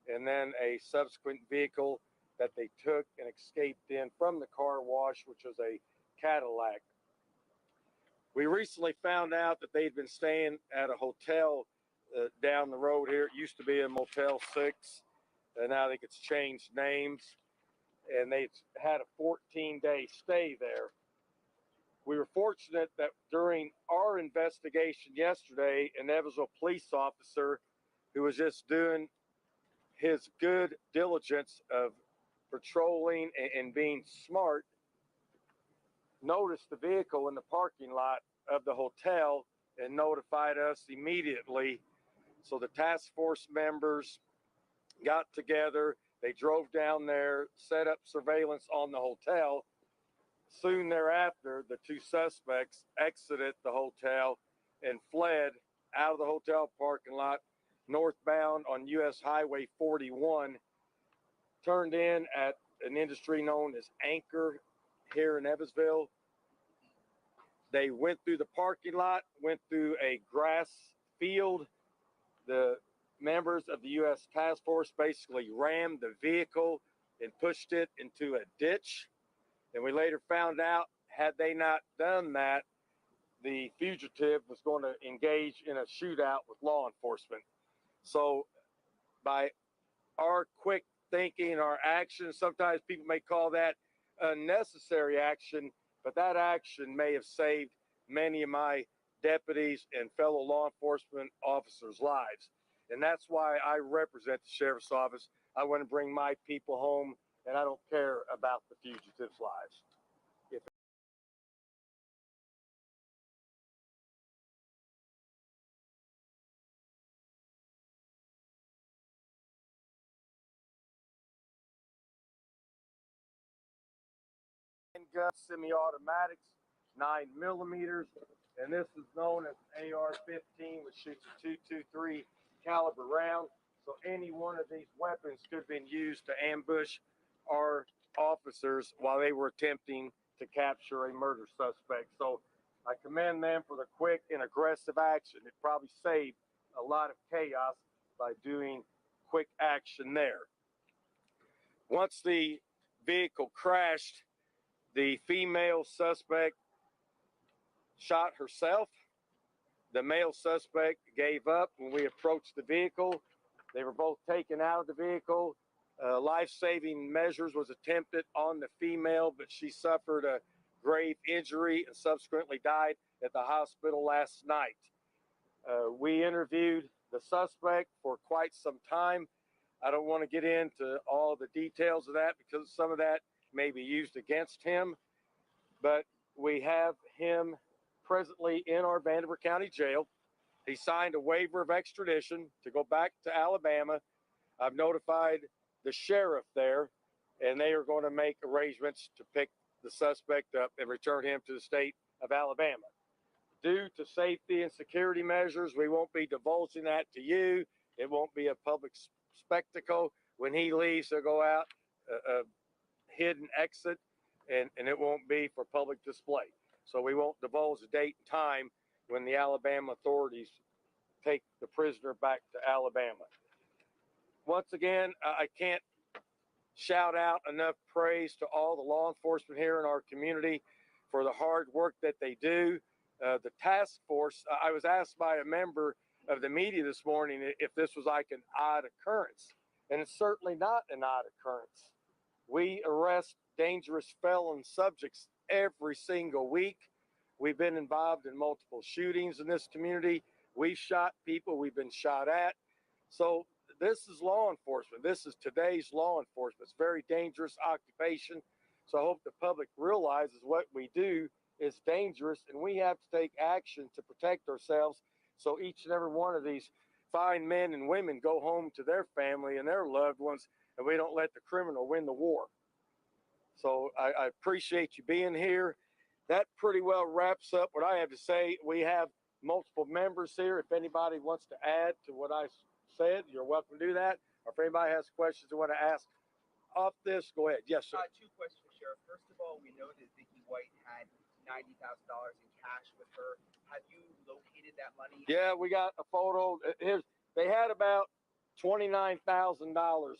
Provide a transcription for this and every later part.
and then a subsequent vehicle that they took and escaped in from the car wash, which was a Cadillac. We recently found out that they'd been staying at a hotel down the road here. It used to be a Motel 6, and now I think it's changed names, and they had a 14-day stay there. We were fortunate that during our investigation yesterday, an Evansville police officer who was just doing his good diligence of patrolling and being smart noticed the vehicle in the parking lot of the hotel and notified us immediately. So the task force members got together, they drove down there, set up surveillance on the hotel. Soon thereafter, the two suspects exited the hotel and fled out of the hotel parking lot northbound on US Highway 41, turned in at an industry known as Anchor here in Evansville. They went through the parking lot, went through a grass field. The members of the U.S. task force basically rammed the vehicle and pushed it into a ditch. And we later found out, had they not done that, the fugitive was going to engage in a shootout with law enforcement. So by our quick thinking, our actions, sometimes people may call that unnecessary action, but that action may have saved many of my deputies and fellow law enforcement officers' lives. And that's why I represent the sheriff's office. I want to bring my people home, and I don't care about the fugitives' lives. Gun, semi-automatics, 9mm, and this is known as an AR-15, which shoots a .223 caliber round. So any one of these weapons could have been used to ambush our officers while they were attempting to capture a murder suspect. So I commend them for the quick and aggressive action. It probably saved a lot of chaos by doing quick action there. Once the vehicle crashed, the female suspect shot herself. The male suspect gave up when we approached the vehicle. They were both taken out of the vehicle. Life-saving measures was attempted on the female, but she suffered a grave injury and subsequently died at the hospital last night. We interviewed the suspect for quite some time. I don't want to get into all the details of that because some of that may be used against him, but we have him presently in our Vanderbilt County Jail. He signed a waiver of extradition to go back to Alabama. I've notified the sheriff there, and they are going to make arrangements to pick the suspect up and return him to the state of Alabama. Due to safety and security measures, we won't be divulging that to you. It won't be a public spectacle. When he leaves, he'll go out a hidden exit, and it won't be for public display. So we won't divulge the date and time when the Alabama authorities take the prisoner back to Alabama. Once again, I can't shout out enough praise to all the law enforcement here in our community for the hard work that they do. The task force, I was asked by a member of the media this morning if this was like an odd occurrence, and it's certainly not an odd occurrence. We arrest dangerous felon subjects every single week. We've been involved in multiple shootings in this community. We've shot people, we've been shot at. So this is law enforcement. This is today's law enforcement. It's a very dangerous occupation. So I hope the public realizes what we do is dangerous, and we have to take action to protect ourselves so each and every one of these fine men and women go home to their family and their loved ones, and we don't let the criminal win the war. So I appreciate you being here. That pretty well wraps up what I have to say. We have multiple members here. If anybody wants to add to what I said, you're welcome to do that. Or if anybody has questions they want to ask off this, go ahead. Yes, sir. Two questions, Sheriff. First of all, we know that Vicki White had $90,000 in cash with her. Have you located that money? Yeah, we got a photo. They had about $29,000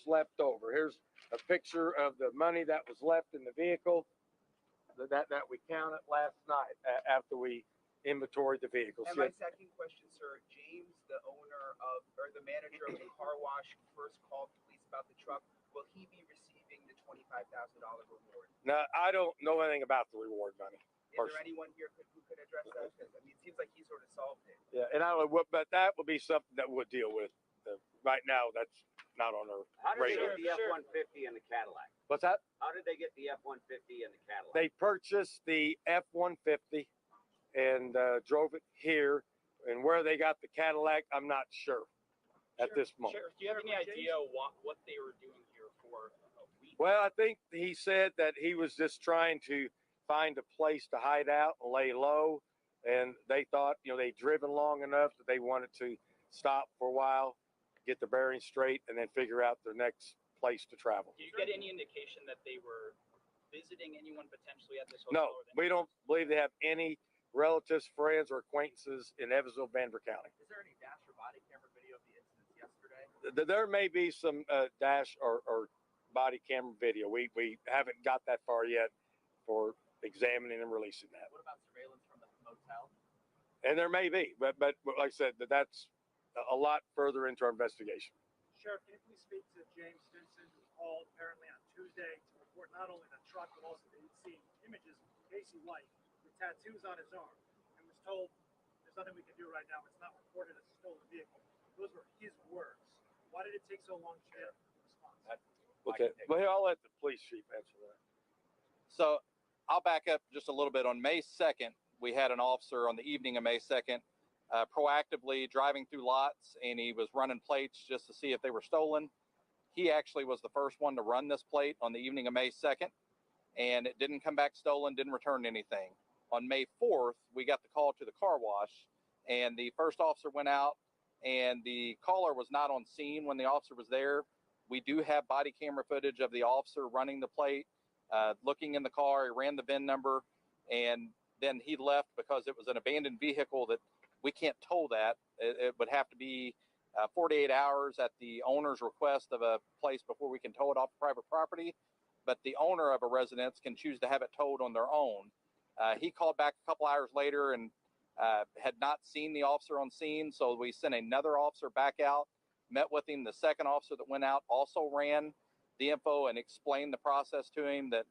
left over. Here's a picture of the money that was left in the vehicle that we counted last night after we inventoried the vehicle. And my second question, sir, James, the owner of, or the manager of the car wash, first called police about the truck. Will he be receiving the $25,000 reward? Now, I don't know anything about the reward money. Is there anyone here who could address that? Because I mean, it seems like he sort of solved it. Yeah, and I don't know what, but that would be something that we'll deal with. Right now, that's not on our How did they radar. get the F-150 and the Cadillac? What's that? How did they get the F-150 and the Cadillac? They purchased the F-150 and drove it here. And where they got the Cadillac, I'm not sure at this moment. Sheriff, do you have any idea what they were doing here for a week? Well, I think he said that he was just trying to find a place to hide out and lay low. And they thought, they'd driven long enough that they wanted to stop for a while, get the bearings straight, and then figure out their next place to travel. Do you get any indication that they were visiting anyone potentially at this No, hotel? we don't believe they have any relatives, friends, or acquaintances in Evansville, Van County. Is there any dash or body camera video of the incidents yesterday? There may be some dash or body camera video. We haven't got that far yet for examining and releasing that. What about surveillance from the motel? And there may be, but like I said, that's a lot further into our investigation. Sheriff, can you please speak to James Stinson, who called apparently on Tuesday to report not only the truck, but also that he'd seen images of Casey White with tattoos on his arm and was told there's nothing we can do right now. It's not reported as a stolen vehicle. Those were his words. Why did it take so long to get a response? Okay, well, here, I'll let the police chief answer that. So I'll back up just a little bit. On May 2nd, we had an officer on the evening of May 2nd proactively driving through lots, and he was running plates just to see if they were stolen. He actually was the first one to run this plate on the evening of May 2nd, and it didn't come back stolen, didn't return anything. On May 4th, we got the call to the car wash, and the first officer went out, and the caller was not on scene when the officer was there. We do have body camera footage of the officer running the plate, looking in the car. He ran the VIN number, and then he left because it was an abandoned vehicle that we can't tow that. It would have to be 48 hours at the owner's request of a place before we can tow it off private property. But the owner of a residence can choose to have it towed on their own. He called back a couple hours later and had not seen the officer on scene. So we sent another officer back out, met with him. The second officer that went out also ran the info and explained the process to him, that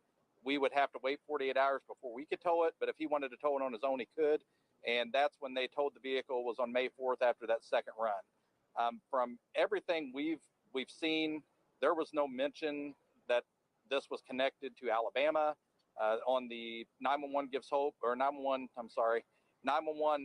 we would have to wait 48 hours before we could tow it. But if he wanted to tow it on his own, he could. And that's when they towed the vehicle, was on May 4th after that second run. From everything we've seen, there was no mention that this was connected to Alabama. On the 911 gives hope, or 911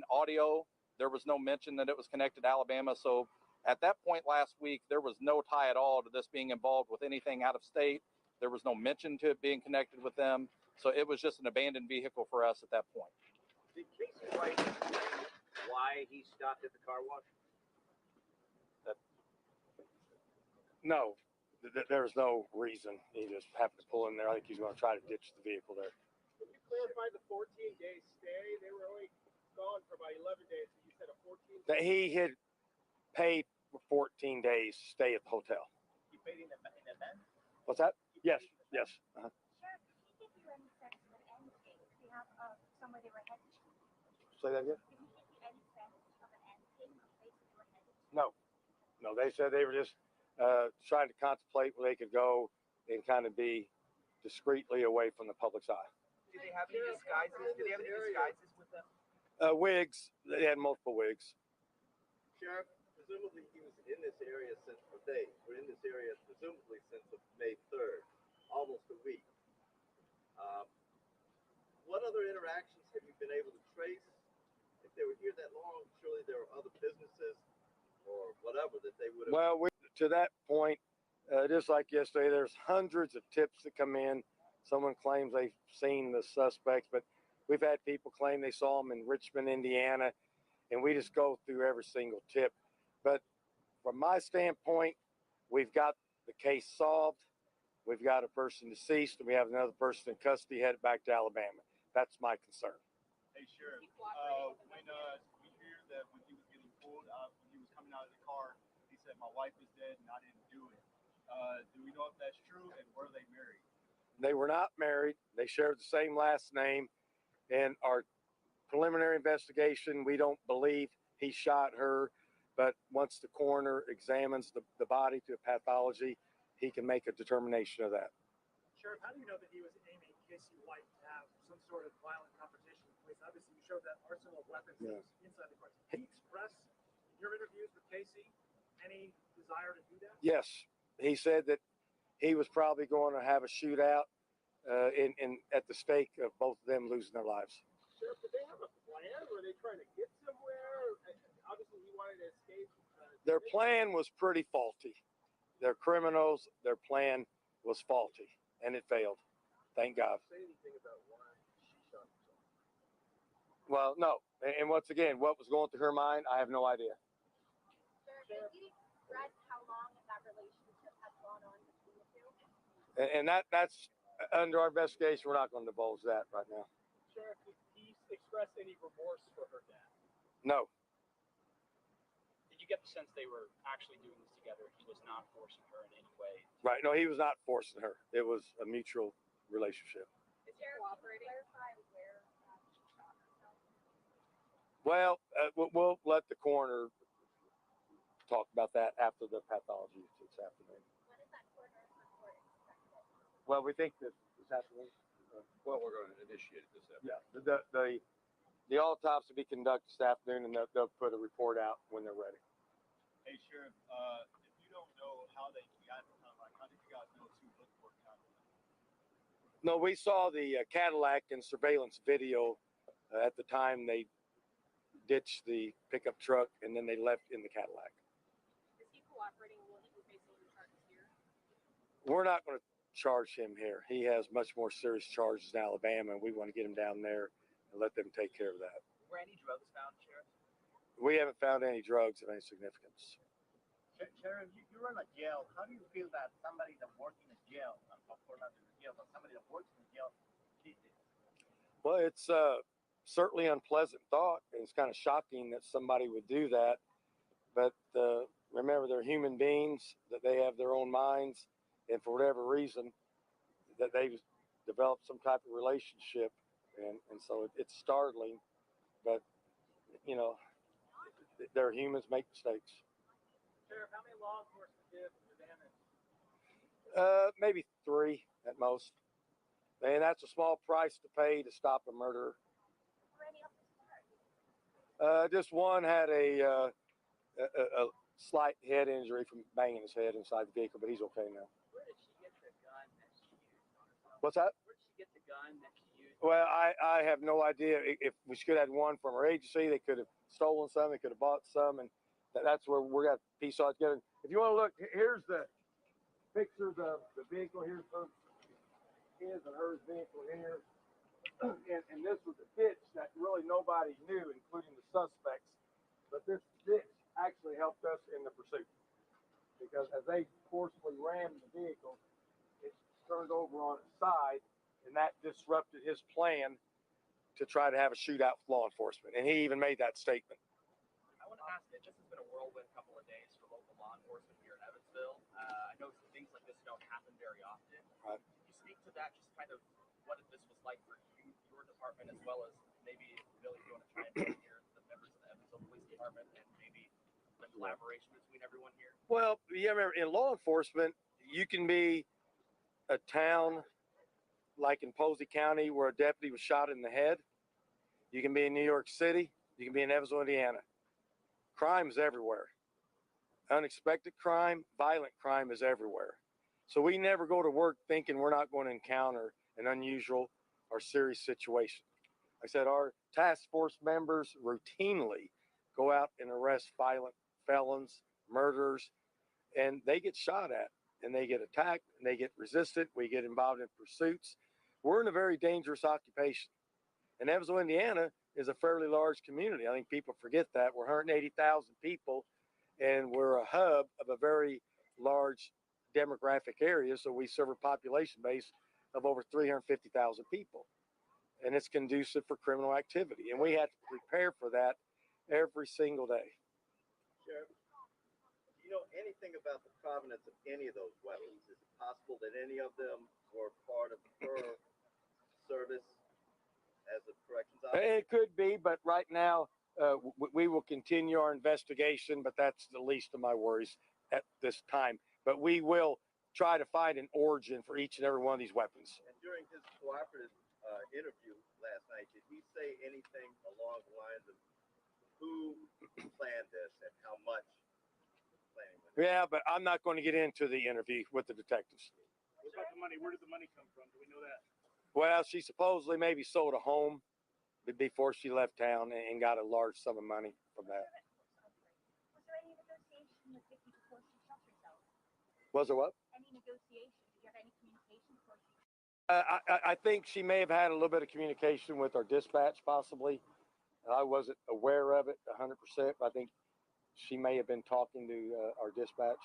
audio, there was no mention that it was connected to Alabama. So at that point last week, there was no tie at all to this being involved with anything out of state. There was no mention to it being connected with them. So it was just an abandoned vehicle for us at that point. Did Casey White explain why he stopped at the car wash? No, there's no reason. He just happened to pull in there. I think he's going to try to ditch the vehicle there. Can you clarify the 14-day stay? They were only gone for about 11 days. So you said a 14. That he had paid for 14 days to stay at the hotel. You paid in advance? What's that? Yes, yes. Sheriff, did he give you any sense of an end date? Do you have somewhere they were headed to? Say that again? Did he give you any sense of an end date, a place they were headed to? No, they said they were just trying to contemplate where they could go and kind of be discreetly away from the public's eye. Did they have any disguises? Did they have any disguises with them? Wigs, they had multiple wigs. Sheriff, presumably he was in this area since presumably since May 3rd, almost a week. What other interactions have you been able to trace? If they were here that long, surely there were other businesses or whatever that they would have. Well, to that point, just like yesterday, there's hundreds of tips that come in. Someone claims they've seen the suspects, but we've had people claim they saw them in Richmond, Indiana, and we just go through every single tip. But from my standpoint, we've got the case solved. We've got a person deceased, and we have another person in custody headed back to Alabama. That's my concern. Hey, Sheriff, when we hear that when he was getting pulled out, when he was coming out of the car, he said my wife is dead and I didn't do it. Do we know if that's true, and were they married? They were not married. They shared the same last name. And our preliminary investigation, we don't believe he shot her. But once the coroner examines the body through pathology, he can make a determination of that. Sheriff, how do you know that he was aiming Casey White to have some sort of violent confrontation with police? Obviously, you showed that arsenal of weapons that was inside the car. Did he express in your interviews with Casey any desire to do that? Yes, he said that he was probably going to have a shootout at the stake of both of them losing their lives. Sheriff, did they have a plan? Were they trying to get somewhere? Obviously, he wanted to escape. Their plan was pretty faulty. They're criminals. Their plan was faulty, and it failed. Thank God. Say anything about why she shot herself? Well, no. And once again, what was going through her mind, I have no idea. Sir, did he express how long that relationship had gone on between the two? And that's under our investigation. We're not going to divulge that right now. Sheriff, did he express any remorse for her death? No. Did you get the sense they were actually doing this together? He was not forcing her in any way. Right. No, he was not forcing her. It was a mutual relationship. Is there cooperating? Clarify where she shot herself? Well, we'll let the coroner talk about that after the pathology this afternoon. When is that coroner's report expected? Well, we think this afternoon. Well, we're going to initiate it this afternoon. Yeah. The autopsy will be conducted this afternoon, and they'll put a report out when they're ready. Hey, Sheriff, if you don't know how they got the Cadillac, how did you guys know to look for Cadillac? No, we saw the Cadillac in surveillance video at the time they ditched the pickup truck, and then they left in the Cadillac. Is he cooperating? Will he be facing any charges here? We're not going to charge him here. He has much more serious charges in Alabama, and we want to get him down there and let them take care of that. Were any drugs found, Sheriff? We haven't found any drugs of any significance. Sheriff, you run a jail. How do you feel that somebody that works in a jail, of course not in a jail, but somebody that works in a jail did this? Well, it's certainly an unpleasant thought. It's kind of shocking that somebody would do that. But remember, they're human beings, that they have their own minds, and for whatever reason, that they've developed some type of relationship. And so it's startling, but, you know, they're humans, make mistakes. Sheriff, how many law enforcement vehicles were damaged? Maybe 3 at most. And that's a small price to pay to stop a murderer. Were any of them hurt? Just one had a slight head injury from banging his head inside the vehicle, but he's okay now. Where did she get the gun that she used on herself? What's that? Where did she get the gun that she used? Well, I have no idea. If we could have had one from our agency, they could have stolen some, they could have bought some, and that's where we're going to piece all together. If you want to look, here's the pictures of the vehicle. Here's his and hers vehicle here. And this was a ditch that really nobody knew, including the suspects. But this ditch actually helped us in the pursuit, because as they forcibly rammed the vehicle, it turned over on its side, and that disrupted his plan to try to have a shootout with law enforcement. And he even made that statement. I want to ask you, this has been a whirlwind couple of days for local law enforcement here in Evansville. I know things like this don't happen very often. Right. Can you speak to that, just kind of what this was like for you, your department, as well as maybe, Billy, if you want to try and bring here the members of the Evansville Police Department and maybe the collaboration between everyone here? Well, yeah, remember, in law enforcement, you can be a town like in Posey County where a deputy was shot in the head. You can be in New York City. You can be in Evansville, Indiana. Crime is everywhere. Unexpected crime, violent crime is everywhere. So we never go to work thinking we're not going to encounter an unusual or serious situation. Like I said, our task force members routinely go out and arrest violent felons, murderers, and they get shot at, and they get attacked, and they get resisted. We get involved in pursuits. We're in a very dangerous occupation. And Evansville, Indiana is a fairly large community. I think people forget that. We're 180,000 people, and we're a hub of a very large demographic area. So we serve a population base of over 350,000 people. And it's conducive for criminal activity. And we have to prepare for that every single day. Sheriff, you know anything about the provenance of any of those weapons? Is it possible that any of them were part of her service as a corrections officer? It could be, but right now, we will continue our investigation, but that's the least of my worries at this time. But we will try to find an origin for each and every one of these weapons. And during his cooperative interview last night, did he say anything along the lines of who planned this and how much planning went into it? Yeah, but I'm not going to get into the interview with the detectives. What about the money? Where did the money come from? Do we know that? Well, she supposedly maybe sold a home before she left town and got a large sum of money from that. Was there any negotiation with Vicky before she shot herself? Was there what? Any negotiation? Did you have any communication before she? I think she may have had a little bit of communication with our dispatch, possibly. I wasn't aware of it 100%. But I think she may have been talking to our dispatch.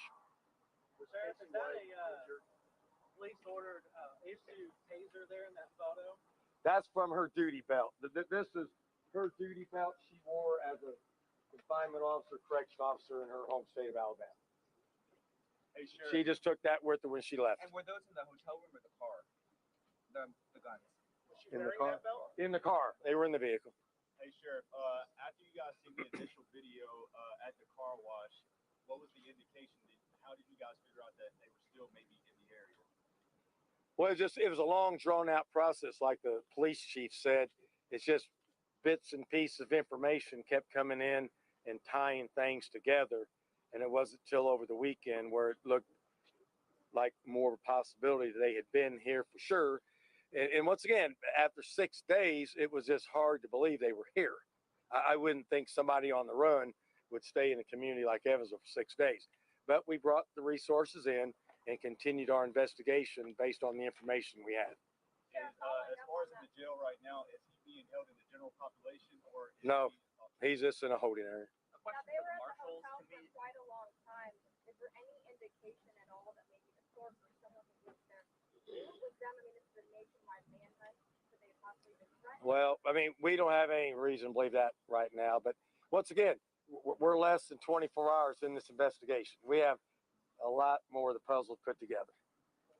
Sheriff, is that a police ordered issue taser there in that photo? That's from her duty belt. This is her duty belt she wore as a confinement officer, correction officer in her home state of Alabama. Hey, Sheriff. She just took that with her when she left. And were those in the hotel room or the car? The guns. Was she In the wearing car? that belt? In the car. They were in the vehicle. Hey, Sheriff, after you guys seen the initial video at the car wash, what was the indication? How did you guys figure out that they were still maybe in the area? Well, it was a long, drawn-out process, like the police chief said. It's just bits and pieces of information kept coming in and tying things together. And it wasn't till over the weekend where it looked like more of a possibility that they had been here for sure. And once again, after 6 days, it was just hard to believe they were here. I wouldn't think somebody on the run would stay in a community like Evansville for 6 days. But we brought the resources in and continued our investigation based on the information we had. And as far as in the jail right now, is he being held in the general population or? No, he's just in a holding area. A question Now, they for were the at the marshals hotel to for be. quite a long time. Is there any indication at all that maybe the source or someone who worked there was them? I mean, this is a nationwide manhunt. Could they have possibly been threatened? Well, I mean, we don't have any reason to believe that right now. But once again, we're less than 24 hours in this investigation. We have a lot more of the puzzle put together.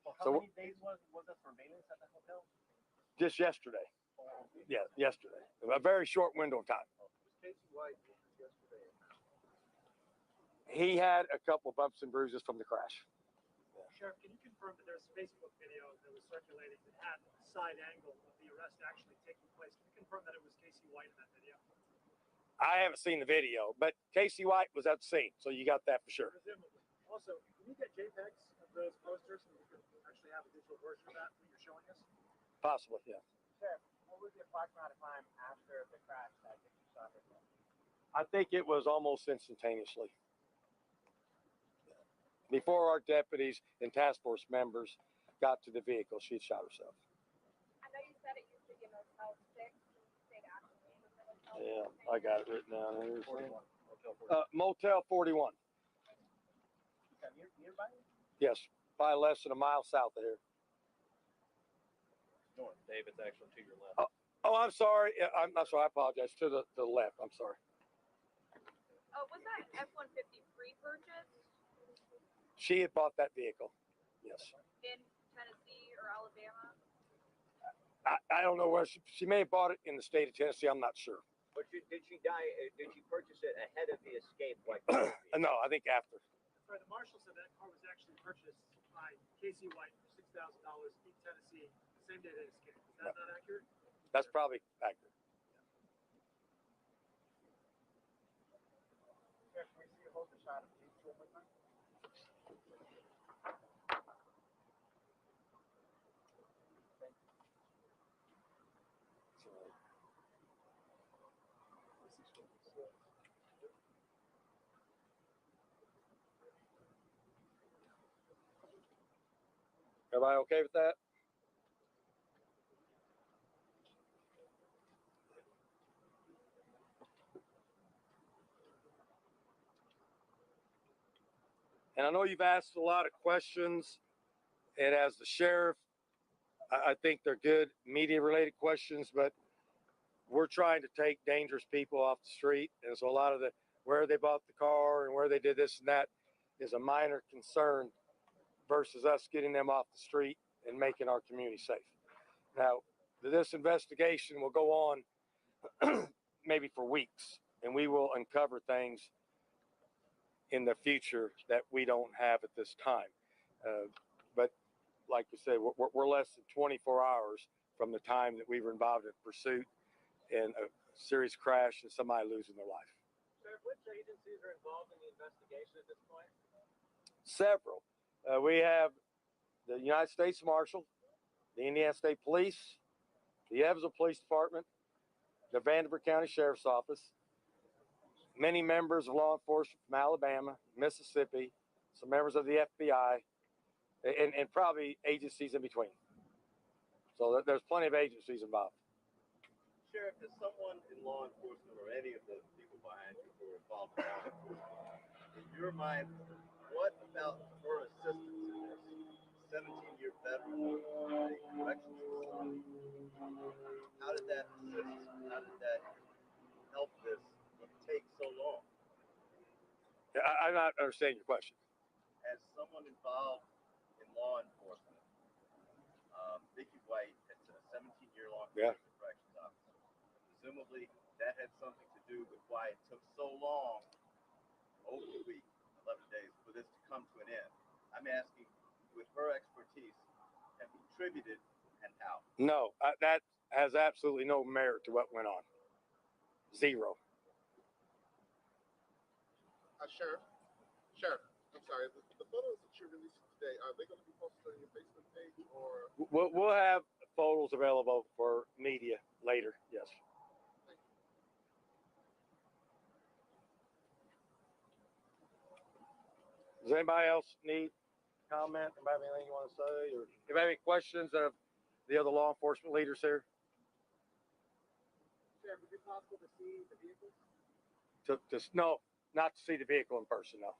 Well, So how many days was the surveillance at the hotel? Just yesterday. Yeah, yesterday. A very short window of time. Was Casey White injured yesterday? He had a couple of bumps and bruises from the crash. Sheriff, can you confirm that there's a Facebook video that was circulating that had a side angle of the arrest actually taking place? Can you confirm that it was Casey White in that video? I haven't seen the video, but Casey White was at the scene, so you got that for sure. Presumably. Also, can you get JPEGs of those posters and we can actually have a digital version of that when you're showing us? Possibly, yeah. Sheriff, what was the approximate amount of time after the crash that Vicky shot herself? I think it was almost instantaneously. Before our deputies and task force members got to the vehicle, she had shot herself. I know you said it used to be Motel 6. Can you say the actual name of the hotel? Yeah, I got it written down here. 41. Hotel 41. Motel 41. Is that nearby? Yes, probably less than a mile south of here. North, Dave, it's actually to your left. Oh, I'm sorry. I'm sorry. I apologize. To the left. I'm sorry. Oh, was that F-150 pre-purchase She had bought that vehicle. Yes. in Tennessee or Alabama? I don't know where she may have bought it in the state of Tennessee. I'm not sure. But did she purchase it ahead of the escape like? No, I think after. Sorry, the marshal said that car was actually purchased by Casey White for $6,000 in Tennessee the same day they escaped. Is that not accurate? That's probably accurate. Sheriff, can we see a hold the shot of Casey one more time? Everybody okay with that? And I know you've asked a lot of questions, and as the sheriff, I think they're good media-related questions, but we're trying to take dangerous people off the street. And so a lot of where they bought the car and where they did this and that is a minor concern versus us getting them off the street and making our community safe. Now, this investigation will go on maybe for weeks, and we will uncover things in the future that we don't have at this time. But like you said, we're less than 24 hours from the time that we were involved in pursuit and a serious crash and somebody losing their life. Sheriff, which agencies are involved in the investigation at this point? Several. We have the United States Marshal, the Indiana State Police, the Evansville Police Department, the Vanderbilt County Sheriff's Office, many members of law enforcement from Alabama, Mississippi, some members of the FBI, and probably agencies in between. So there's plenty of agencies involved. Sheriff, is someone in law enforcement or any of the people behind you who are involved in law enforcement, in your mind, what about her assistance in this? 17-year veteran of a corrections facility. How did that assist? How did that help this take so long? I'm not understanding your question. As someone involved in law enforcement, Vicky White, it's a 17-year long corrections officer. Presumably, that had something to do with why it took so long, over a week, 11 days, for this to come to an end. I'm asking, with her expertise, have contributed and how? No, that has absolutely no merit to what went on. Zero. Sheriff, I'm sorry. The photos that you released today, are they going to be posted on your Facebook page or? We'll have photos available for media later. Yes. Does anybody else need comment? Anybody have anything you want to say? Or if you have any questions of the other law enforcement leaders here? Sheriff, would it be possible to see the vehicles? No, not to see the vehicle in person, no.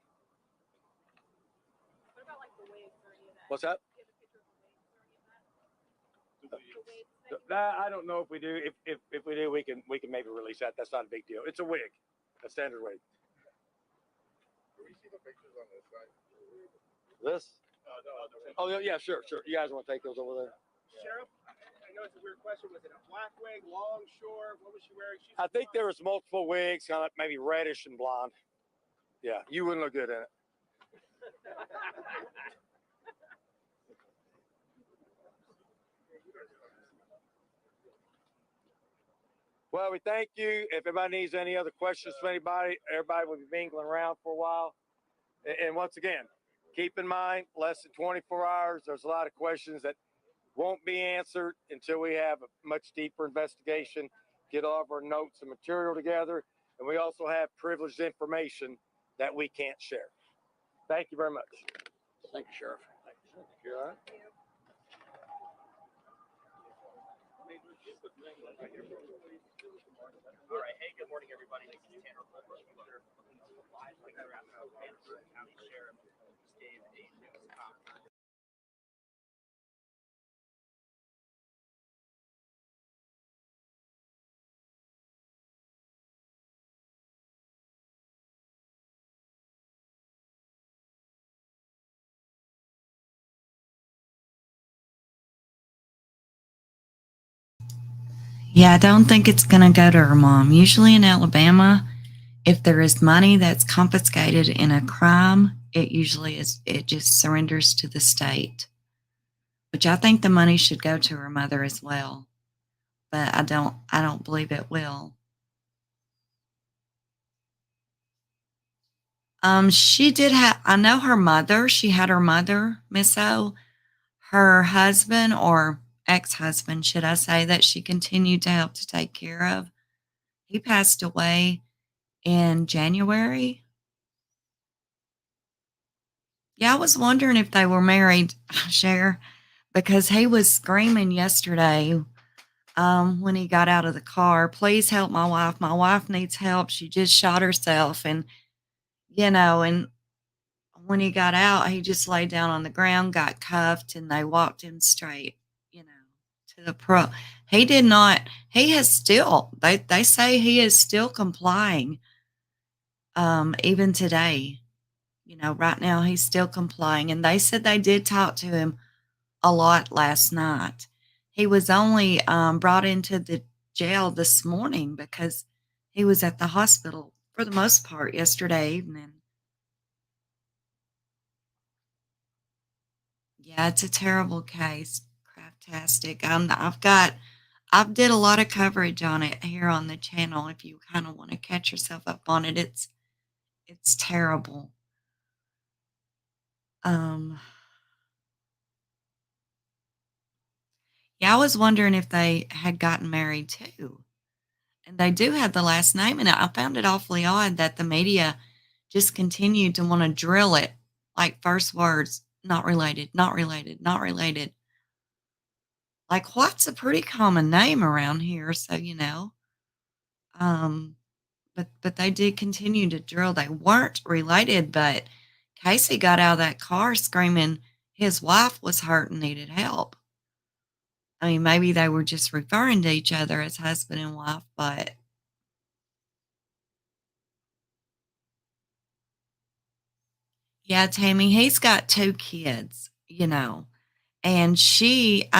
What about like the wigs or any of that? What's that? Do you have a picture of the wigs or any of that? The wigs. I don't know if we do. If we do, we can maybe release that. That's not a big deal. It's a wig, a standard wig. Do we see the pictures on this side? This? Oh yeah, sure. You guys want to take those over there? Sheriff, I know it's a weird question. Was it a black wig, long, short? What was she wearing? I think there was multiple wigs, kind of maybe reddish and blonde. Yeah, you wouldn't look good in it. Well, we thank you. If anybody needs any other questions from anybody, everybody will be mingling around for a while. And once again, keep in mind, less than 24 hours, there's a lot of questions that won't be answered until we have a much deeper investigation, get all of our notes and material together, and we also have privileged information that we can't share. Thank you very much. Thank you, Sheriff. Thank you. All right. All right. Hey, good morning, everybody. This is Tanner Colbert. We're live right here at the Vanderbilt County Sheriff just gave a news conference. Yeah, I don't think it's going to go to her mom. Usually in Alabama, if there is money that's confiscated in a crime, it usually is, it just surrenders to the state. Which I think the money should go to her mother as well. But I don't believe it will. She did have, I know her mother, she had her mother, Miss O, her husband or ex-husband, should I say, that she continued to help to take care of. He passed away in January. Yeah, I was wondering if they were married, Cher, because he was screaming yesterday when he got out of the car, please help my wife. My wife needs help. She just shot herself. And, and when he got out, he just laid down on the ground, got cuffed, and they walked him straight, to the pro. He did not, he has still, they say he is still complying, even today. right now he's still complying. And they said they did talk to him a lot last night. He was only brought into the jail this morning because he was at the hospital for the most part yesterday evening. Yeah, it's a terrible case, Craftastic. I've did a lot of coverage on it here on the channel. If you kind of want to catch yourself up on it, it's terrible. Um, yeah, I was wondering if they had gotten married too. And they do have the last name, and I found it awfully odd that the media just continued to want to drill it like first words, not related, not related, not related. Like White's a pretty common name around here, so Um, but they did continue to drill. They weren't related, but Casey got out of that car screaming his wife was hurt and needed help. I mean, maybe they were just referring to each other as husband and wife, but yeah, Tammy, he's got 2 kids, and I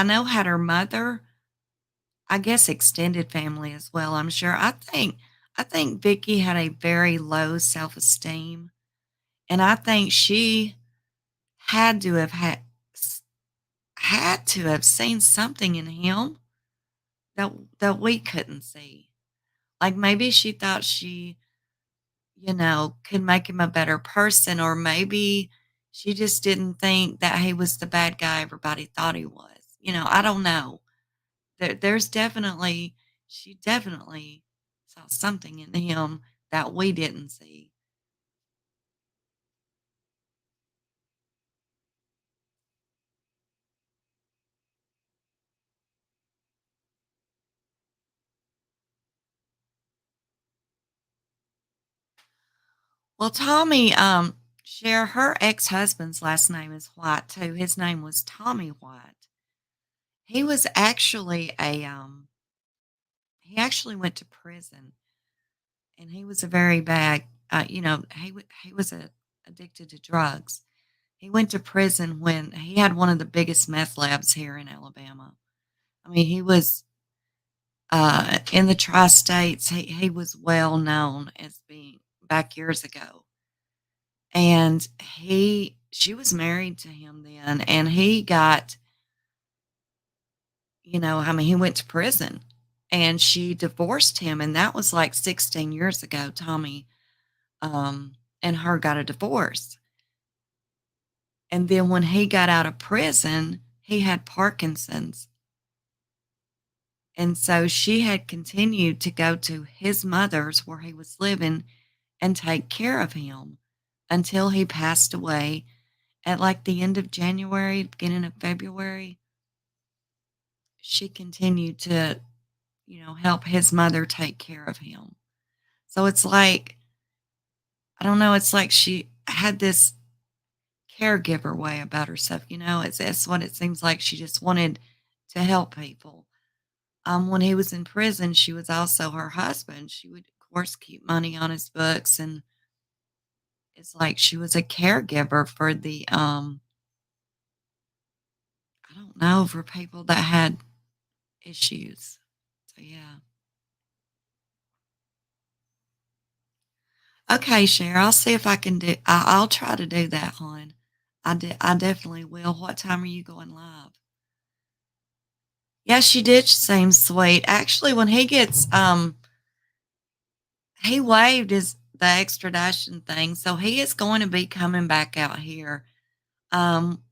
know, had her mother, I guess extended family as well, I'm sure. I think Vicky had a very low self-esteem, and I think she had to have had to have seen something in him that we couldn't see. Like maybe she thought she could make him a better person, or maybe she just didn't think that he was the bad guy everybody thought he was. I don't know. There's definitely she definitely saw something in him that we didn't see. Well, Tommy, Cher, her ex-husband's last name is White too. His name was Tommy White. He was actually he actually went to prison, and he was a very bad, he was addicted to drugs. He went to prison when he had one of the biggest meth labs here in Alabama. I mean, he was in the tri-states. He was well known as being back years ago, and she was married to him then, and he got, I mean, he went to prison, and she divorced him, and that was like 16 years ago. Tommy and her got a divorce. And then when he got out of prison, he had Parkinson's. And so she had continued to go to his mother's where he was living and take care of him until he passed away at like the end of January, beginning of February. She continued to, help his mother take care of him. So it's like, I don't know, it's like she had this caregiver way about herself. It's what it seems like. She just wanted to help people. When he was in prison, she was also her husband. She would, of course, keep money on his books, and it's like she was a caregiver for the I don't know, for people that had issues. So yeah. Okay, Cher, I'll see if I can do. I'll try to do that, hon. I definitely will. What time are you going live? Yeah, she did seem sweet. Actually, when he waived the extradition thing, so he is going to be coming back out here. Um,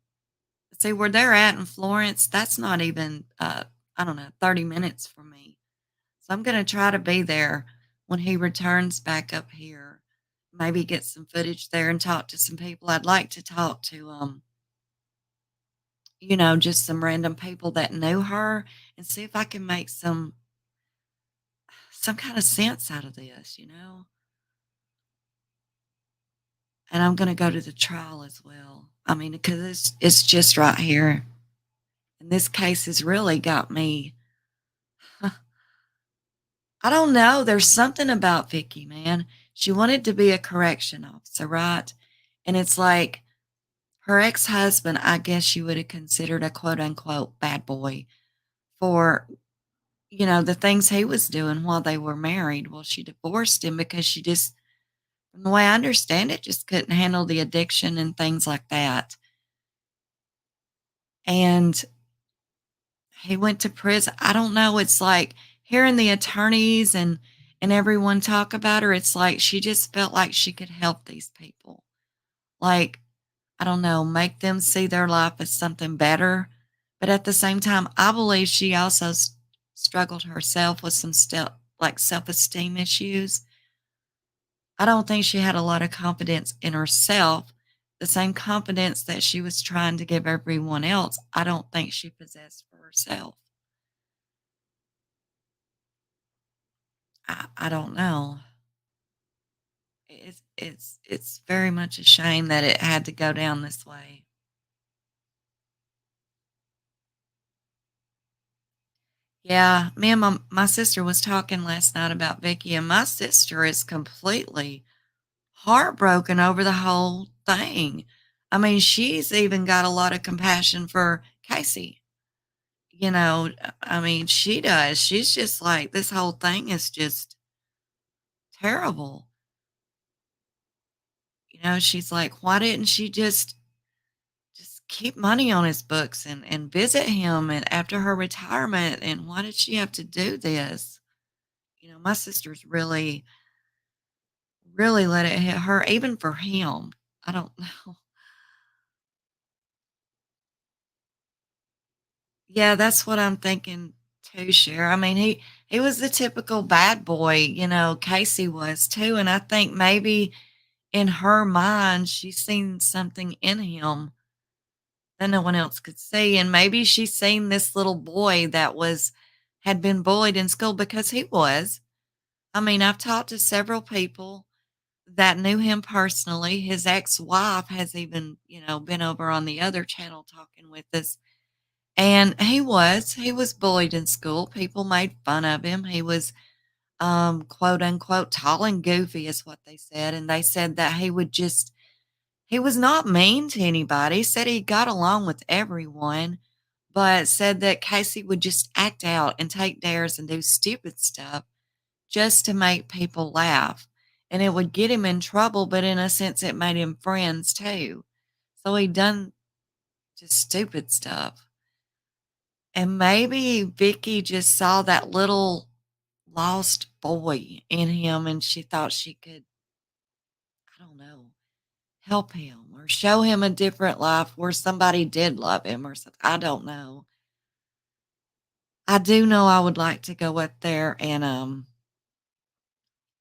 See where they're at in Florence. That's not even I don't know, 30 minutes from me. So I'm going to try to be there when he returns back up here. Maybe get some footage there and talk to some people. I'd like to talk to just some random people that knew her and see if I can make some kind of sense out of this. And I'm going to go to the trial as well. I mean, because it's just right here. And this case has really got me. I don't know. There's something about Vicky, man. She wanted to be a correction officer, right? And it's like her ex-husband, I guess you would have considered a quote unquote bad boy for, the things he was doing while they were married. Well, she divorced him because she just, from the way I understand it, just couldn't handle the addiction and things like that. And he went to prison. I don't know. It's like hearing the attorneys and everyone talk about her. It's like she just felt like she could help these people. Like, I don't know, make them see their life as something better. But at the same time, I believe she also struggled herself with some stuff like self-esteem issues. I don't think she had a lot of confidence in herself. The same confidence that she was trying to give everyone else, I don't think she possessed for herself. I don't know. It's very much a shame that it had to go down this way. Yeah, me and my sister was talking last night about Vicky, and my sister is completely heartbroken over the whole thing. I mean, she's even got a lot of compassion for Casey. I mean, she does. She's just like, this whole thing is just terrible. She's like, why didn't she just keep money on his books and visit him and after her retirement? And why did she have to do this? My sister's really, really let it hit her, even for him. I don't know. Yeah, that's what I'm thinking too, Cher. I mean, he was the typical bad boy, Casey was too. And I think maybe in her mind, she's seen something in him that no one else could see. And maybe she's seen this little boy that had been bullied in school because he was. I mean, I've talked to several people that knew him personally. His ex-wife has even, been over on the other channel talking with us. And he was bullied in school. People made fun of him. He was quote unquote tall and goofy is what they said. And they said that he was not mean to anybody, said he got along with everyone, but said that Casey would just act out and take dares and do stupid stuff just to make people laugh. And it would get him in trouble, but in a sense, it made him friends too. So he done just stupid stuff. And maybe Vicky just saw that little lost boy in him and she thought she could, I don't know, help him or show him a different life where somebody did love him or something. I don't know. I do know I would like to go up there and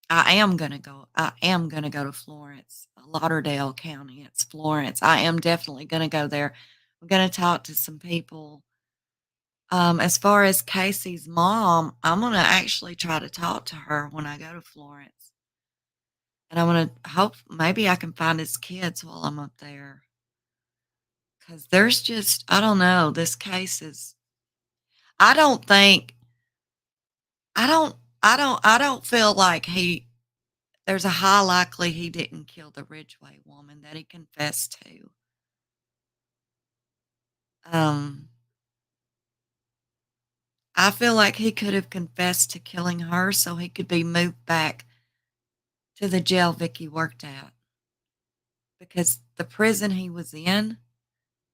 I am gonna go. I am gonna go to Florence, Lauderdale County. It's Florence. I am definitely gonna go there. I'm gonna talk to some people. As far as Casey's mom, I'm gonna actually try to talk to her when I go to Florence, and I'm gonna hope maybe I can find his kids while I'm up there. Because there's just, I don't know. This case is. I don't think. I don't. I don't feel like he there's a high likely he didn't kill the Ridgeway woman that he confessed to. Um, I feel like he could have confessed to killing her so he could be moved back to the jail Vicky worked at. Because the prison he was in,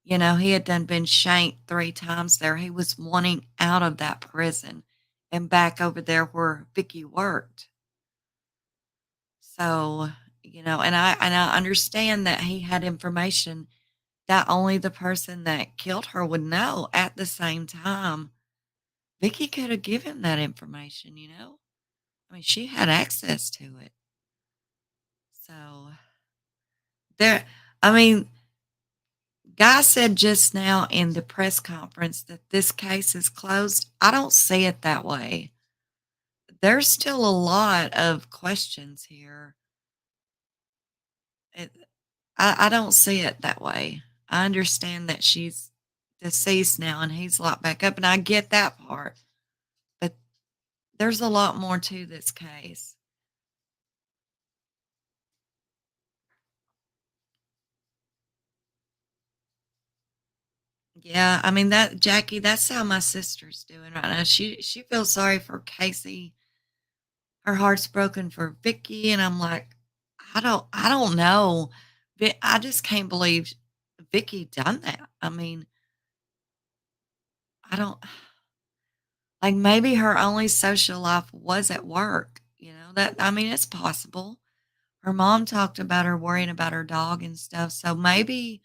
he had done been shanked 3 times there. He was wanting out of that prison and back over there where Vicky worked. So, and I understand that he had information that only the person that killed her would know. At the same time, Vicky could have given that information. I mean, she had access to it. So there, I mean, Guy said just now in the press conference that this case is closed. I don't see it that way. There's still a lot of questions here. It, I don't see it that way. I understand that she's deceased now and he's locked back up, and I get that part. But there's a lot more to this case. Yeah, I mean that Jackie, that's how my sister's doing right now. She feels sorry for Casey. Her heart's broken for Vicky, and I'm like, I don't know. I just can't believe Vicky done that. I mean, I don't like maybe her only social life was at work. That I mean, it's possible. Her mom talked about her worrying about her dog and stuff. So maybe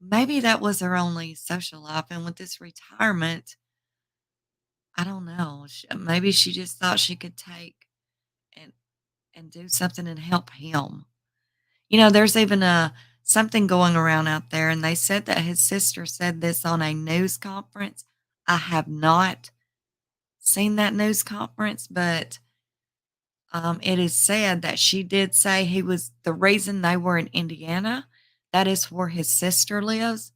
that was her only social life. And with this retirement, I don't know. Maybe she just thought she could take and do something and help him. There's even a something going around out there, and they said that his sister said this on a news conference. I have not seen that news conference, but it is said that she did say he was the reason they were in Indiana. That is where his sister lives,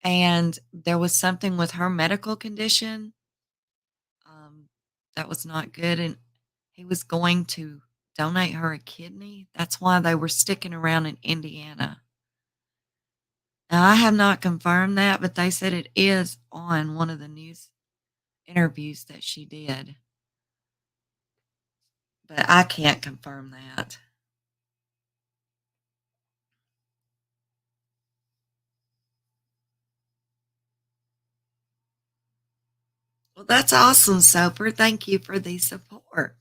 and there was something with her medical condition that was not good, and he was going to donate her a kidney. That's why they were sticking around in Indiana. Now, I have not confirmed that, but they said it is on one of the news interviews that she did. But I can't confirm that. Well, that's awesome, Soper. Thank you for the support.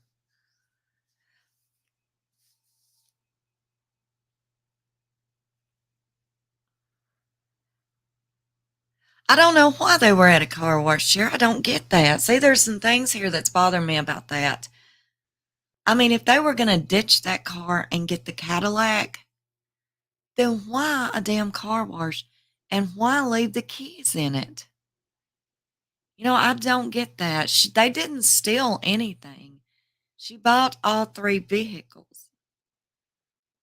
I don't know why they were at a car wash here. I don't get that. See, there's some things here that's bothering me about that. I mean, if they were going to ditch that car and get the Cadillac, then why a damn car wash? And why leave the keys in it? I don't get that. They didn't steal anything. She bought all three vehicles: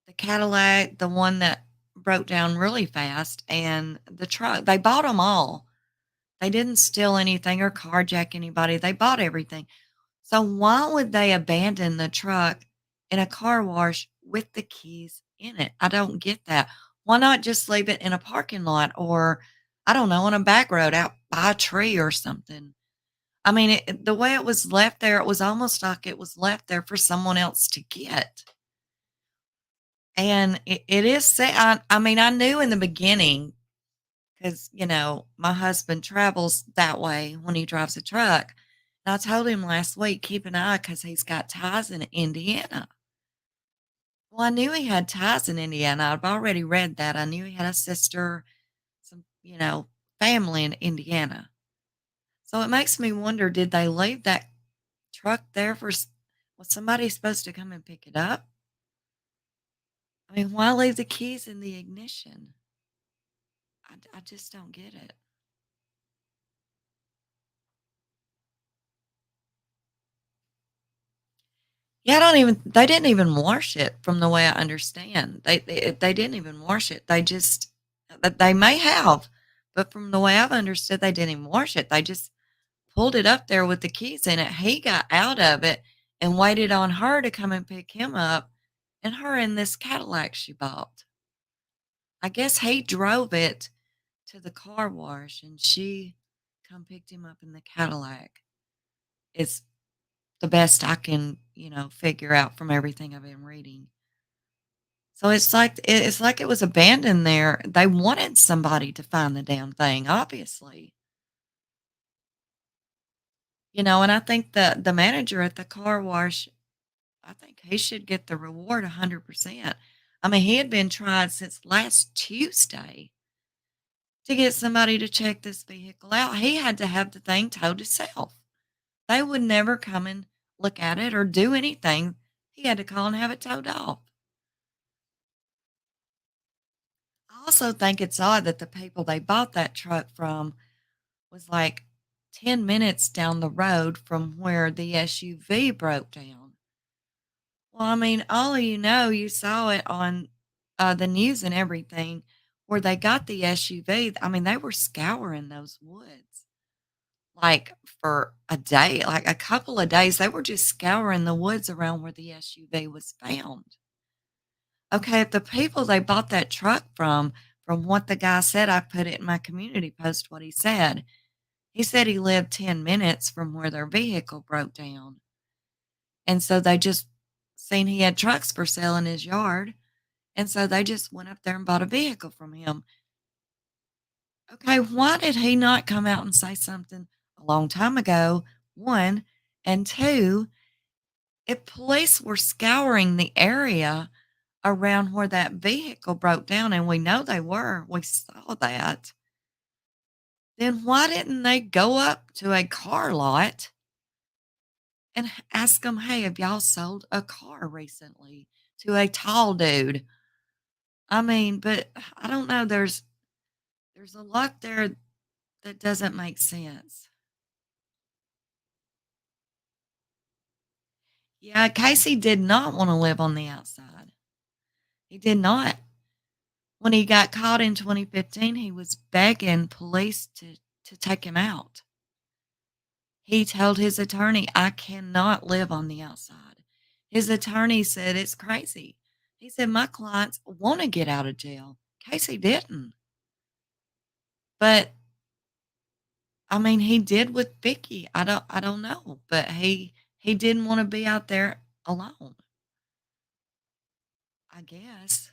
the Cadillac, the one that broke down really fast, and the truck. They bought them all. They didn't steal anything or carjack anybody. They bought everything. So why would they abandon the truck in a car wash with the keys in it? I don't get that. Why not just leave it in a parking lot, or, I don't know, on a back road out by a tree or something? I mean, the way it was left there, it was almost like it was left there for someone else to get. And it is sad. I mean, I knew in the beginning because, my husband travels that way when he drives a truck. And I told him last week, keep an eye because he's got ties in Indiana. Well, I knew he had ties in Indiana. I've already read that. I knew he had a sister, some, family in Indiana. So it makes me wonder, did they leave that truck there was somebody supposed to come and pick it up? I mean, why leave the keys in the ignition? I just don't get it. Yeah, they didn't even wash it from the way I understand. They didn't even wash it. They may have, but from the way I've understood, they didn't even wash it. They just pulled it up there with the keys in it. He got out of it and waited on her to come and pick him up, and her in this Cadillac she bought. I guess he drove it to the car wash and she come picked him up in the Cadillac. It's the best I can, figure out from everything I've been reading. So it's like it was abandoned there. They wanted somebody to find the damn thing, obviously. And I think the manager at the car wash, I think he should get the reward 100%. I mean, he had been trying since last Tuesday to get somebody to check this vehicle out. He had to have the thing towed himself. They would never come and look at it or do anything. He had to call and have it towed off. I also think it's odd that the people they bought that truck from was like 10 minutes down the road from where the SUV broke down. Well, I mean, all of you saw it on the news and everything where they got the SUV. I mean, they were scouring those woods like for a day, like a couple of days. They were just scouring the woods around where the SUV was found. Okay, if the people they bought that truck from from what the guy said, I put it in my community post what he said. He said he lived 10 minutes from where their vehicle broke down. And so they just seen he had trucks for sale in his yard. And so they just went up there and bought a vehicle from him. Okay, why did he not come out and say something a long time ago? One, and two, if police were scouring the area around where that vehicle broke down, and we know they were, we saw that, then why didn't they go up to a car lot and ask them, hey, have y'all sold a car recently to a tall dude? I mean, but I don't know. There's a lot there that doesn't make sense. Yeah, Casey did not want to live on the outside. He did not. When he got caught in 2015, he was begging police to take him out. He told his attorney, I cannot live on the outside. His attorney said it's crazy. He said, my clients want to get out of jail. Casey didn't. But I mean, he did with Vicky. I don't know, but he didn't want to be out there alone. I guess.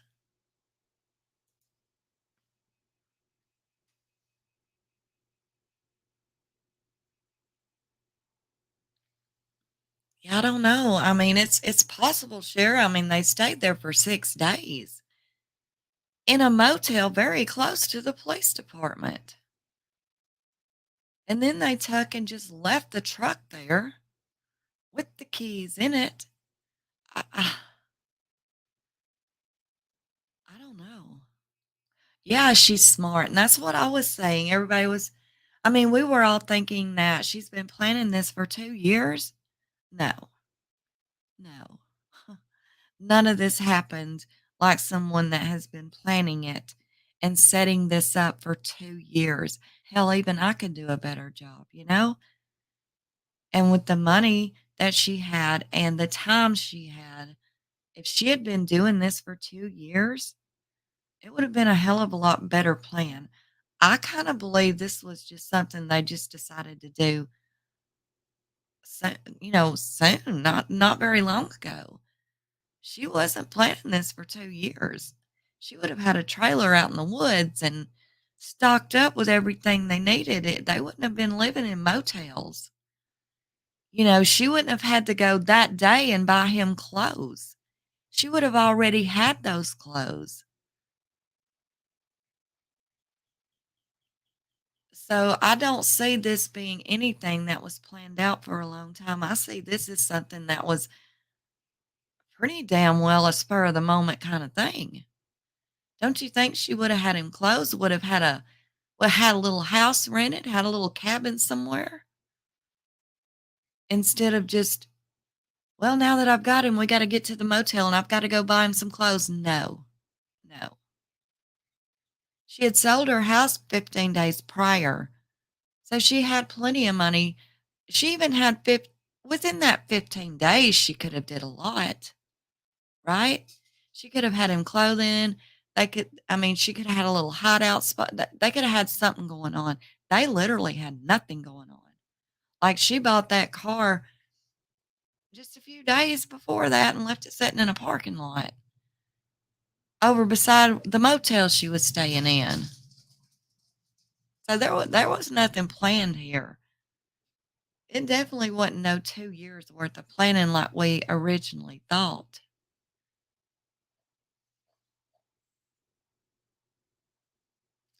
Yeah, I don't know. I mean, it's possible, sure. I mean, they stayed there for 6 days in a motel very close to the police department. And then they took and just left the truck there with the keys in it. I don't know. Yeah, she's smart. And that's what I was saying. Everybody was, I mean, we were all thinking that she's been planning this for 2 years. No, no. None of this happened like someone that has been planning it and setting this up for 2 years. Hell, even I could do a better job, you know? And with the money that she had and the time she had, if she had been doing this for 2 years, it would have been a hell of a lot better plan. I kind of believe this was just something they just decided to do, soon, not very long ago. She wasn't planning this for 2 years. She would have had a trailer out in the woods and stocked up with everything they needed. They wouldn't have been living in motels. She wouldn't have had to go that day and buy him clothes. She would have already had those clothes. So I don't see this being anything that was planned out for a long time. I see this as something that was pretty damn well a spur of the moment kind of thing. Don't you think she would have had him clothes, would have had a little house rented, had a little cabin somewhere? Instead of just, well, now that I've got him, we got to get to the motel and I've got to go buy him some clothes. No, no. She had sold her house 15 days prior. So she had plenty of money. She even had within that 15 days, she could have did a lot, right? She could have had him clothing. She could have had a little hideout spot. They could have had something going on. They literally had nothing going on. Like she bought that car just a few days before that and left it sitting in a parking lot over beside the motel she was staying in. So there was nothing planned here. It definitely wasn't no 2 years worth of planning like we originally thought.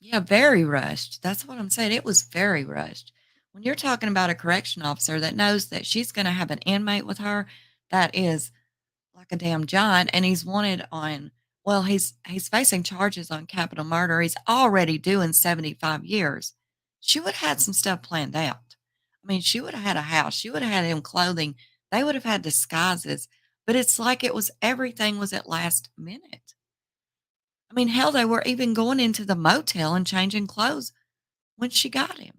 Yeah, very rushed. That's what I'm saying. It was very rushed. When you're talking about a correction officer that knows that she's going to have an inmate with her that is like a damn giant, and he's wanted on, well, he's facing charges on capital murder. He's already doing 75 years. She would have had some stuff planned out. I mean, she would have had a house. She would have had him clothing. They would have had disguises. But it's like everything was at last minute. I mean, hell, they were even going into the motel and changing clothes when she got him.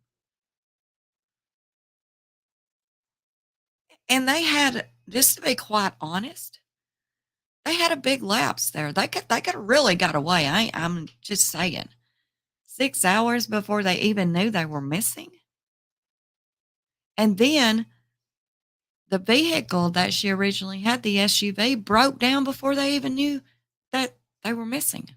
And they had, just to be quite honest, They had a big lapse there. They could have really got away. I'm just saying. 6 hours before they even knew they were missing. And then the vehicle that she originally had, the SUV, broke down before they even knew that they were missing.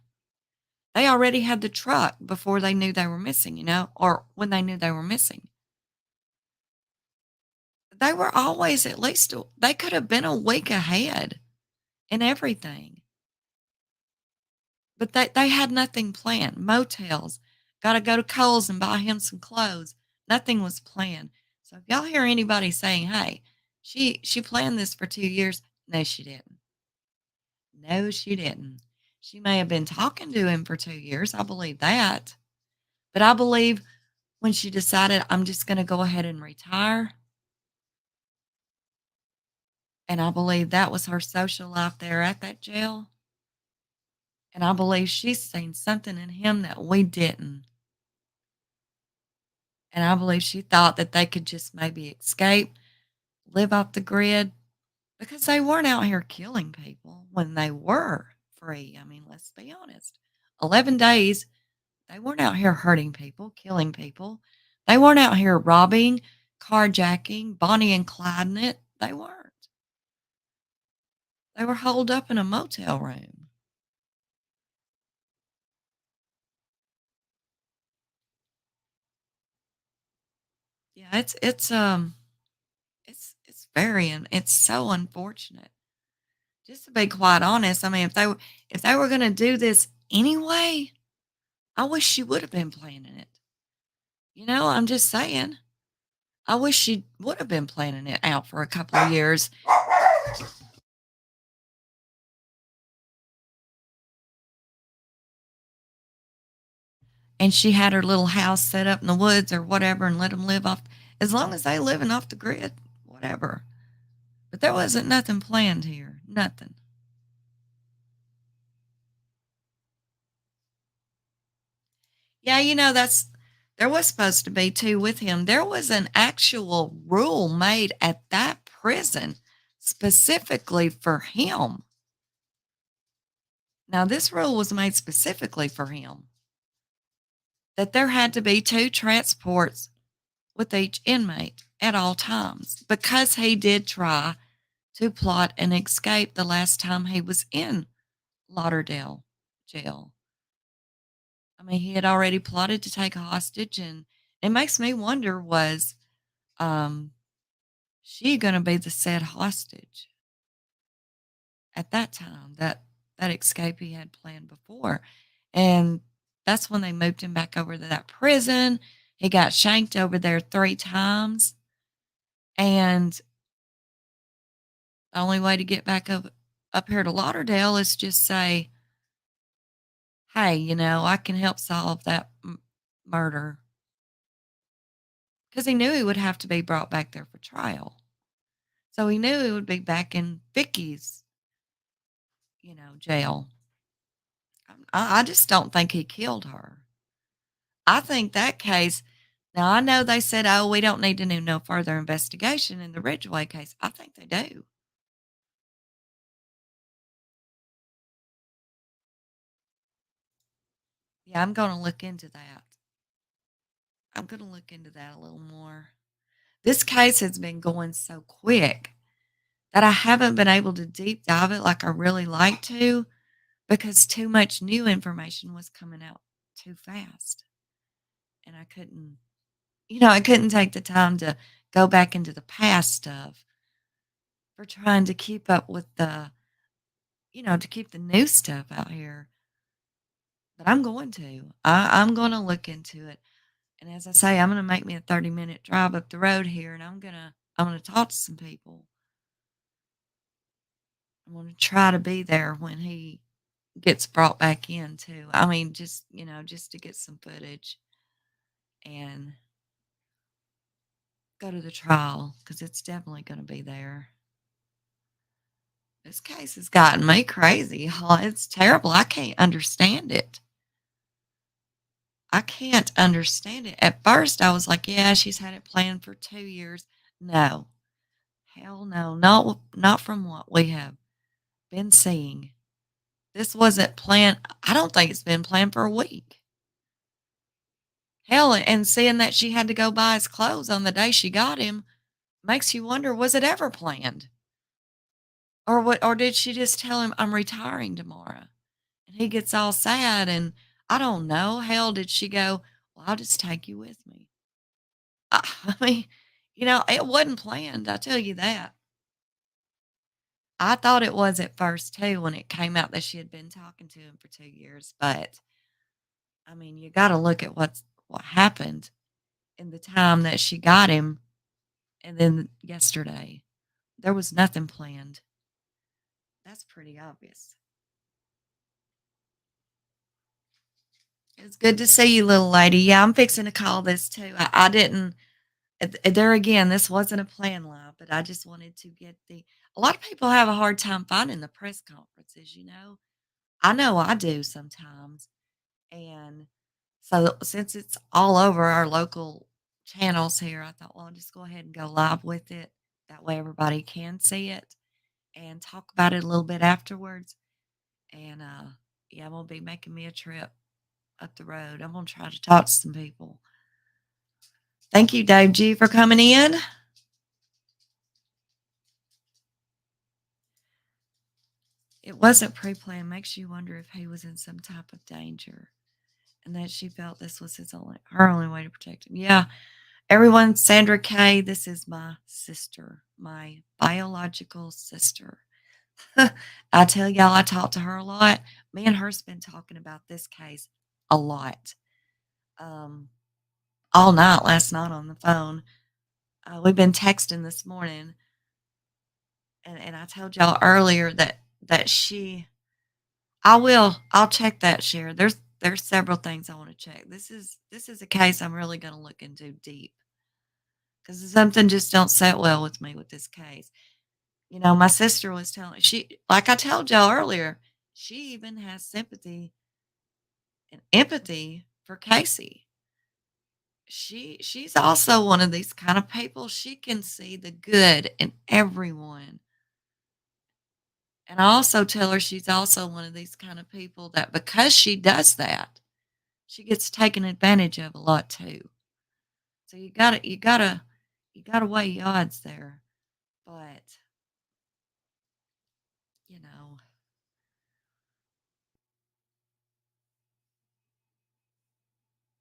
They already had the truck before they knew they were missing, or when they knew they were missing. They were always at least, they could have been a week ahead in everything. But they had nothing planned. Motels, got to go to Kohl's and buy him some clothes. Nothing was planned. So if y'all hear anybody saying, hey, she planned this for 2 years, no, she didn't. No, she didn't. She may have been talking to him for 2 years. I believe that. But I believe when she decided, I'm just going to go ahead and retire. And I believe that was her social life there at that jail. And I believe she's seen something in him that we didn't. And I believe she thought that they could just maybe escape, live off the grid, because they weren't out here killing people when they were free. I mean, let's be honest. 11 days, they weren't out here hurting people, killing people. They weren't out here robbing, carjacking, Bonnie and Clyde it. They weren't. They were holed up in a motel room. Yeah, it's very, and it's so unfortunate. Just to be quite honest, I mean, if they were going to do this anyway, I wish she would have been planning it. I'm just saying. I wish she would have been planning it out for a couple of years. And she had her little house set up in the woods or whatever and let them live off, as long as they living off the grid, whatever. But there wasn't nothing planned here. Nothing. Yeah, there was supposed to be too with him. There was an actual rule made at that prison specifically for him. Now, this rule was made specifically for him, that there had to be 2 transports with each inmate at all times, because he did try to plot an escape the last time he was in Lauderdale jail. I mean, he had already plotted to take a hostage, and it makes me wonder, was she going to be the said hostage at that time, that escape he had planned before? And that's when they moved him back over to that prison. He got shanked over there 3 times. And the only way to get back up here to Lauderdale is just say, hey, I can help solve that murder. Because he knew he would have to be brought back there for trial. So he knew he would be back in Vicky's, jail. I just don't think he killed her. I think that case, now I know they said, oh, we don't need to do no further investigation in the Ridgeway case. I think they do. Yeah, I'm going to look into that. I'm going to look into that a little more. This case has been going so quick that I haven't been able to deep dive it like I really like to, because too much new information was coming out too fast. And I couldn't take the time to go back into the past stuff for trying to keep up with to keep the new stuff out here. But I'm going to. I'm going to look into it. And as I say, I'm going to make me a 30-minute drive up the road here, and I'm going to talk to some people. I'm going to try to be there when he gets brought back in too. I mean, just to get some footage and go to the trial, because it's definitely going to be there. This case has gotten me crazy. It's terrible. I can't understand it. I can't understand it. At first, I was like, yeah, she's had it planned for 2 years. No. Hell no. Not from what we have been seeing. This wasn't planned. I don't think it's been planned for a week. Hell, and seeing that she had to go buy his clothes on the day she got him makes you wonder, was it ever planned? Or what, or did she just tell him, I'm retiring tomorrow? And he gets all sad, and I don't know. Hell, did she go, well, I'll just take you with me? I mean, it wasn't planned. I tell you that. I thought it was at first too when it came out that she had been talking to him for 2 years. But I mean, you got to look at what happened in the time that she got him, and then yesterday there was nothing planned. That's pretty obvious. It's good to see you, little lady. Yeah, I'm fixing to call this too. I didn't. There again, this wasn't a plan live, but I just wanted to get the. A lot of people have a hard time finding the press conferences. I know I do sometimes, and so since it's all over our local channels here, I thought, well, I'll just go ahead and go live with it. That way, everybody can see it and talk about it a little bit afterwards. And yeah, I'm gonna be making me a trip up the road. I'm gonna try to talk to some people. Thank you, Dave G, for coming in. It wasn't pre-planned. Makes you wonder if he was in some type of danger, and that she felt this was her only way to protect him. Yeah, everyone, Sandra K, this is my sister, my biological sister. I tell y'all, I talk to her a lot. Me and her's been talking about this case a lot. All night last night on the phone. We've been texting this morning, and I told y'all earlier that I'll check that, share. There's several things I want to check. This is a case I'm really going to look into deep, because something just don't set well with me with this case. My sister was telling, like I told y'all earlier, she even has sympathy and empathy for Casey. She's also one of these kind of people. She can see the good in everyone. And I also tell her she's also one of these kind of people that because she does that, she gets taken advantage of a lot too. So you gotta weigh your odds there. But you know,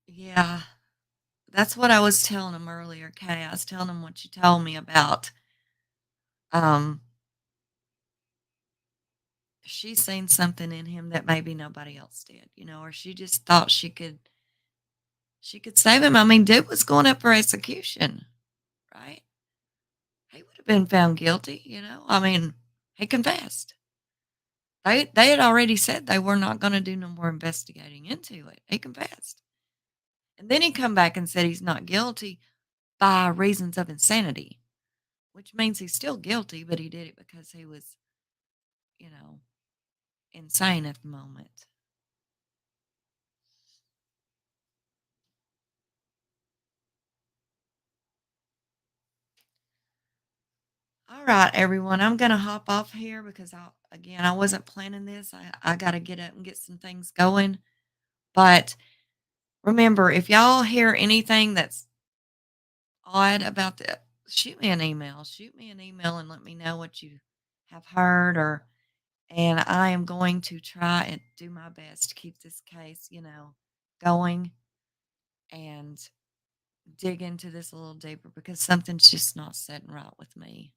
yeah, that's what I was telling him earlier, Kay. I was telling him what you told me about. Um, she's seen something in him that maybe nobody else did, or she just thought she could save him. I mean, dude was going up for execution, right? He would have been found guilty, I mean, he confessed. They had already said they were not going to do no more investigating into it. He confessed. And then he come back and said he's not guilty by reasons of insanity, which means he's still guilty, but he did it because he was, insane at the moment. All right, everyone, I'm going to hop off here because I wasn't planning this. I got to get up and get some things going. But remember, if y'all hear anything that's odd about the, shoot me an email. Shoot me an email and let me know what you have heard, and I am going to try and do my best to keep this case, going and dig into this a little deeper, because something's just not sitting right with me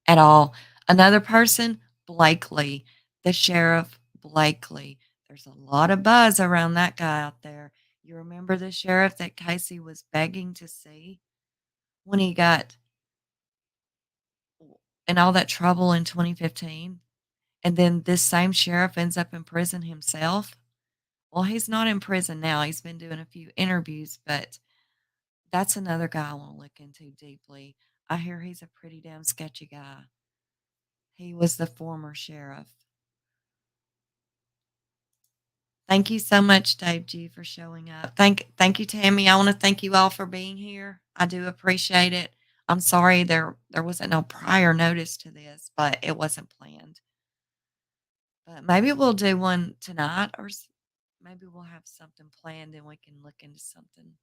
at all. Another person, Blakely, the sheriff Blakely. There's a lot of buzz around that guy out there. You remember the sheriff that Casey was begging to see when he got in all that trouble in 2015? And then this same sheriff ends up in prison himself. Well, he's not in prison now. He's been doing a few interviews, but that's another guy I want to look into deeply. I hear he's a pretty damn sketchy guy. He was the former sheriff. Thank you so much, Dave G, for showing up. Thank you, Tammy. I want to thank you all for being here. I do appreciate it. I'm sorry there wasn't no prior notice to this, but it wasn't planned. But maybe we'll do one tonight, or maybe we'll have something planned and we can look into something